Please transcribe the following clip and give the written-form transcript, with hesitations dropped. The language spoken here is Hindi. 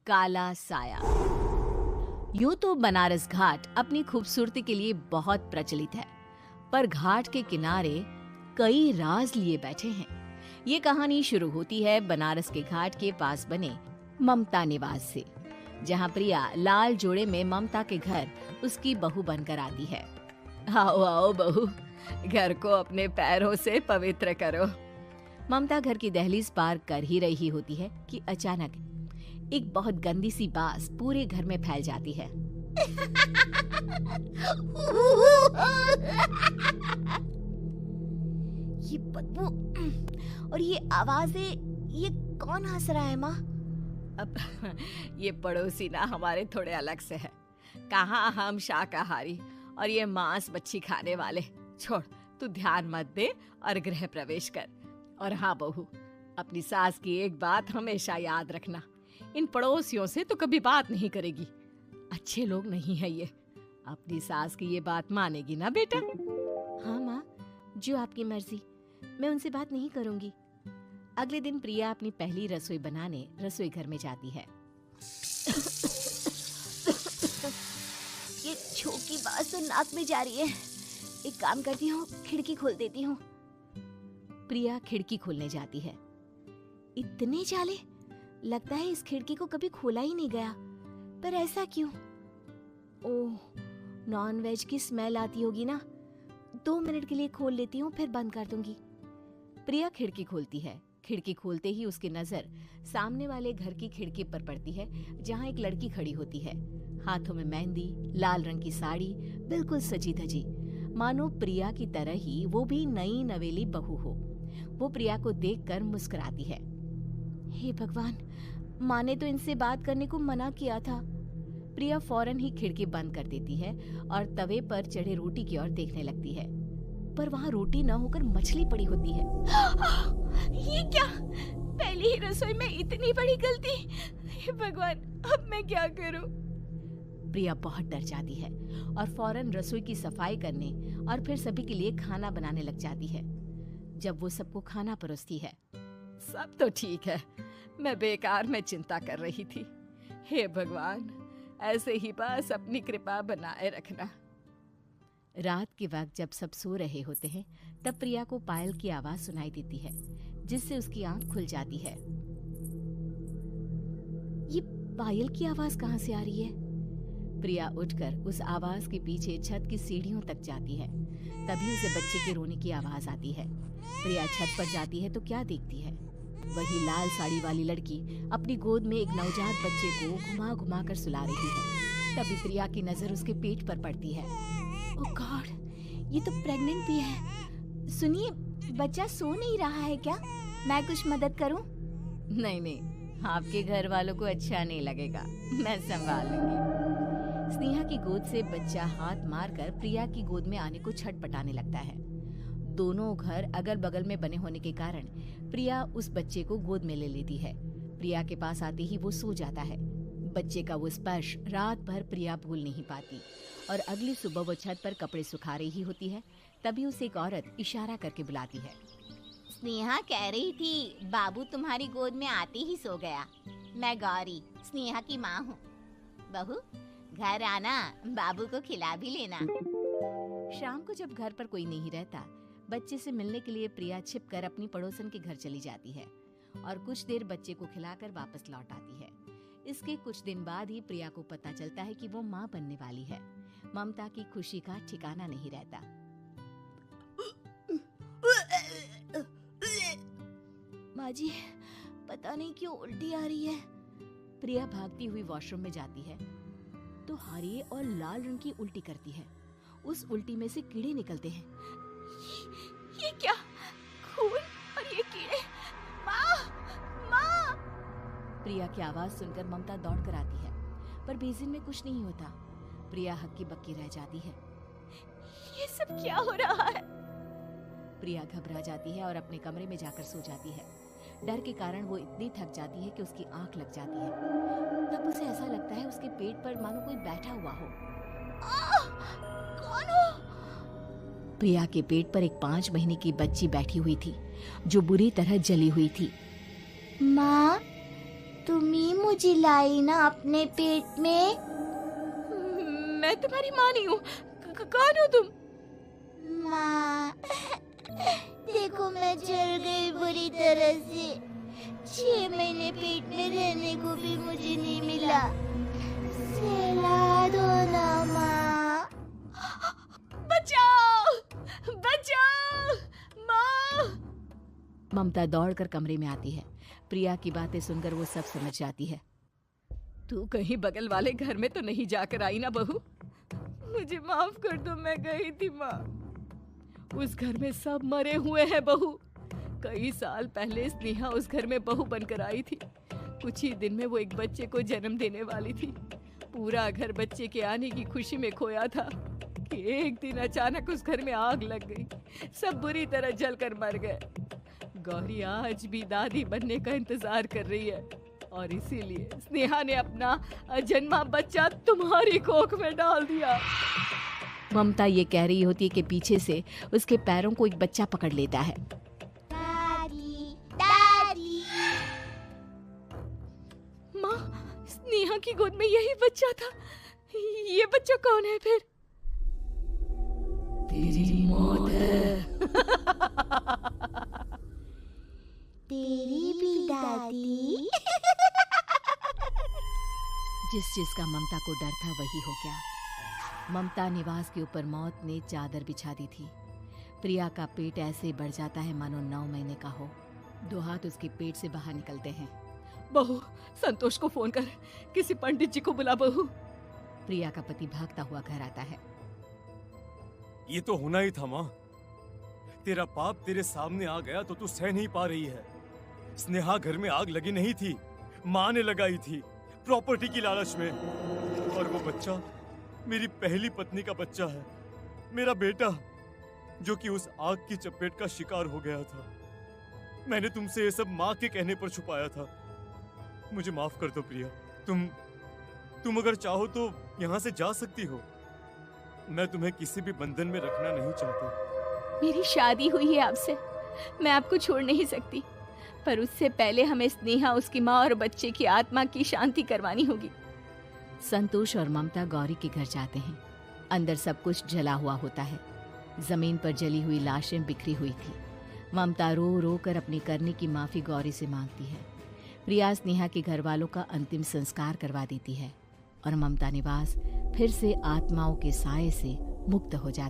काला साया। यूं तो बनारस घाट अपनी खूबसूरती के लिए बहुत प्रचलित है, पर घाट के किनारे कई राज लिए बैठे हैं। ये कहानी शुरू होती है बनारस के घाट के पास बने ममता निवास से, जहां प्रिया लाल जोड़े में ममता के घर उसकी बहू बनकर आती है। आओ आओ बहू, घर को अपने पैरों से पवित्र करो। ममता घर की दहलीज पार कर ही रही होती है कि अचानक एक बहुत गंदी सी बास पूरे घर में फैल जाती है। ये बदबू और ये आवाजें, ये कौन हंस रहा है माँ? अब ये पड़ोसी ना हमारे थोड़े अलग से है। कहाँ हम शाकाहारी और ये मांस मच्छी खाने वाले। छोड़, तू ध्यान मत दे और गृह प्रवेश कर। और हाँ बहू, अपनी सास की एक बात हमेशा याद रखना, इन पड़ोसियों से तो कभी बात नहीं करेगी। अच्छे लोग नहीं है ये। अपनी सास की ये बात मानेगी ना बेटा? हाँ माँ, जो आपकी मर्जी, मैं उनसे बात नहीं करूंगी। अगले दिन प्रिया अपनी पहली रसोई बनाने रसोई घर में जाती है। ये छोकी बात तो नाक में जा रही है। एक काम करती हूँ, खिड़की खोल देती हूँ। प्रिया खिड़की खोलने जाती है। इतने जाले, लगता है इस खिड़की को कभी खोला ही नहीं गया। पर ऐसा क्यों? ओह, नॉन वेज की स्मेल आती होगी ना। 2 मिनट के लिए खोल लेती हूँ, फिर बंद कर दूंगी। प्रिया खिड़की खोलती है। खिड़की खोलते ही उसकी नजर सामने वाले घर की खिड़की पर पड़ती है, जहाँ एक लड़की खड़ी होती है। हाथों में मेहंदी, लाल रंग की साड़ी, बिल्कुल सजी धजी, मानो प्रिया की तरह ही वो भी नई नवेली बहू हो। वो प्रिया को देखकर मुस्कुराती है। हे भगवान, माँ ने तो इनसे बात करने को मना किया था। प्रिया फौरन ही खिड़की बंद कर देती है और तवे पर चढ़े रोटी की ओर देखने लगती है, पर वहाँ रोटी न होकर मछली पड़ी होती है। ये क्या? पहली ही रसोई में इतनी बड़ी गलती। हे भगवान, अब मैं क्या करूं? प्रिया बहुत डर जाती है और फौरन रसोई की सफाई करने और फिर सभी के लिए खाना बनाने लग जाती है। जब वो सबको खाना परोसती है, सब तो ठीक है, मैं बेकार में चिंता कर रही थी। हे भगवान, ऐसे ही बस अपनी कृपा बनाए रखना। रात के वक्त जब सब सो रहे होते हैं, तब प्रिया को पायल की आवाज सुनाई देती है, जिससे उसकी आंख खुल जाती है। ये पायल की आवाज कहाँ से आ रही है? प्रिया उठकर उस आवाज के पीछे छत की सीढ़ियों तक जाती है। तभी उसे बच्चे के रोने की आवाज आती है। प्रिया छत पर जाती है तो क्या देखती है? वही लाल साड़ी वाली लड़की अपनी गोद में एक नवजात बच्चे को घुमा घुमा कर सुला रही है। तभी प्रिया की नजर उसके पेट पर पड़ती है। ओह गॉड, ये तो प्रेग्नेंट भी है। सुनिए, बच्चा सो नहीं रहा है क्या? मैं कुछ मदद करूं? नहीं नहीं, आपके घर वालों को अच्छा नहीं लगेगा, मैं संभाल लूंगी। स्नेहा की गोद से बच्चा हाथ मारकर प्रिया की गोद में आने को छटपटाने लगता है। दोनों घर अगल बगल में बने होने के कारण प्रिया उस बच्चे को गोद में ले लेती है। प्रिया के पास आते ही वो सो जाता है। बच्चे का वो स्पर्श रात भर प्रिया भूल नहीं पाती और अगली सुबह वो छत पर कपड़े सुखा रही होती है। तभी उसे एक औरत इशारा करके बुलाती है। स्नेहा कह रही थी बाबू तुम्हारी गोद में आते ही सो गया। मैं गौरी, स्नेहा की माँ हूँ। बहू, घर आना, बाबू को खिला भी लेना। शाम को जब घर पर कोई नहीं रहता, बच्चे से मिलने के लिए प्रिया छिपकर अपनी पड़ोसन के घर चली जाती है और कुछ देर बच्चे को खिलाकर वापस लौट आती है। इसके कुछ दिन बाद ही प्रिया को पता चलता है कि वो माँ बनने वाली है। ममता की खुशी का ठिकाना नहीं रहता। माँ जी, पता नहीं क्यों उल्टी आ रही है। प्रिया भागती हुई वॉशरूम में जाती है तो हरे और लाल रंग की उल्टी करती है। उस उल्टी में से कीड़े निकलते हैं। ये क्या? खून और ये कीड़े! माँ! माँ! प्रिया की आवाज सुनकर ममता दौड़ कर आती है, पर बेसिन में कुछ नहीं होता। प्रिया हक्की बक्की रह जाती है। ये सब क्या हो रहा है? प्रिया घबरा जाती है और अपने कमरे में जाकर सो जाती है। डर के कारण वो इतनी थक जाती है कि उसकी आंख लग जाती है। तब उसे ऐसा लगता है उसके पेट पर मानो कोई बैठा हुआ हो। कौन हो? प्रिया के पेट पर एक 5 महीने की बच्ची बैठी हुई थी, जो बुरी तरह जली हुई थी। माँ, तुम ही मुझे लाई ना अपने पेट में। मैं तुम्हारी माँ नहीं हूँ। कौन हो तुम? माँ, देखो मैं जल गई बुरी तरह से। 6 महीने पेट में रहने को भी मुझे नहीं मिला। सहला दो ना माँ। बचाओ, बचाओ, माँ! ममता दौड़कर कमरे में आती है। प्रिया की बातें सुनकर वो सब समझ जाती है। तू कहीं बगल वाले घर में तो नहीं जाकर आई ना बहू? मुझे माफ कर दो, मैं गई थी माँ। उस घर में सब मरे हुए हैं बहू। कई साल पहले स्नेहा उस घर में बहू बनकर आई थी। कुछ ही दिन में वो एक बच्चे को जन्म देने वाली थी। पूरा घर बच्चे के आने की खुशी में खोया था कि एक दिन अचानक उस घर में आग लग गई। सब बुरी तरह जलकर मर गए। गौरी आज भी दादी बनने का इंतजार कर रही है और इसीलिए स्नेहा ने अपना अजन्मा बच्चा तुम्हारी कोख में डाल दिया। ममता ये कह रही होती है कि पीछे से उसके पैरों को एक बच्चा पकड़ लेता है। दादी, दादी। माँ, स्नेहा की गोद में यही बच्चा था। ये बच्चा कौन है फिर? तेरी मौत है। तेरी भी दादी। जिस चीज का ममता को डर था वही हो गया। ममता निवास के ऊपर मौत ने चादर बिछा दी थी। प्रिया का पेट ऐसे बढ़ जाता है मानो 9 महीने का हो। 2 हाथ उसके पेट से बाहर निकलते हैं। बहू, संतोष को फोन कर, किसी पंडित जी को बुला बहू। प्रिया का पति भागता हुआ घर आता है। ये तो होना ही था माँ। तेरा पाप तेरे सामने आ गया तो तू सह नहीं पा रही है। स्नेहा घर में आग लगी नहीं थी, माँ ने लगाई थी, प्रॉपर्टी की लालच में। और वो बच्चा मेरी पहली पत्नी का बच्चा है, मेरा बेटा, जो कि उस आग की चपेट का शिकार हो गया था। मैंने तुमसे ये सब माँ के कहने पर छुपाया था। मुझे माफ कर दो प्रिया। तुम अगर चाहो तो यहाँ से जा सकती हो। मैं तुम्हें किसी भी बंधन में रखना नहीं चाहता। मेरी शादी हुई है आपसे, मैं आपको छोड़ नहीं सकती, पर उससे पहले हमें स्नेहा, उसकी माँ और बच्चे की आत्मा की शांति करवानी होगी। संतोष और ममता गौरी के घर जाते हैं। अंदर सब कुछ जला हुआ होता है। जमीन पर जली हुई लाशें बिखरी हुई थी। ममता रो रो कर अपनी करने की माफी गौरी से मांगती है। प्रिया स्नेहा के घर वालों का अंतिम संस्कार करवा देती है और ममता निवास फिर से आत्माओं के साए से मुक्त हो जाती है।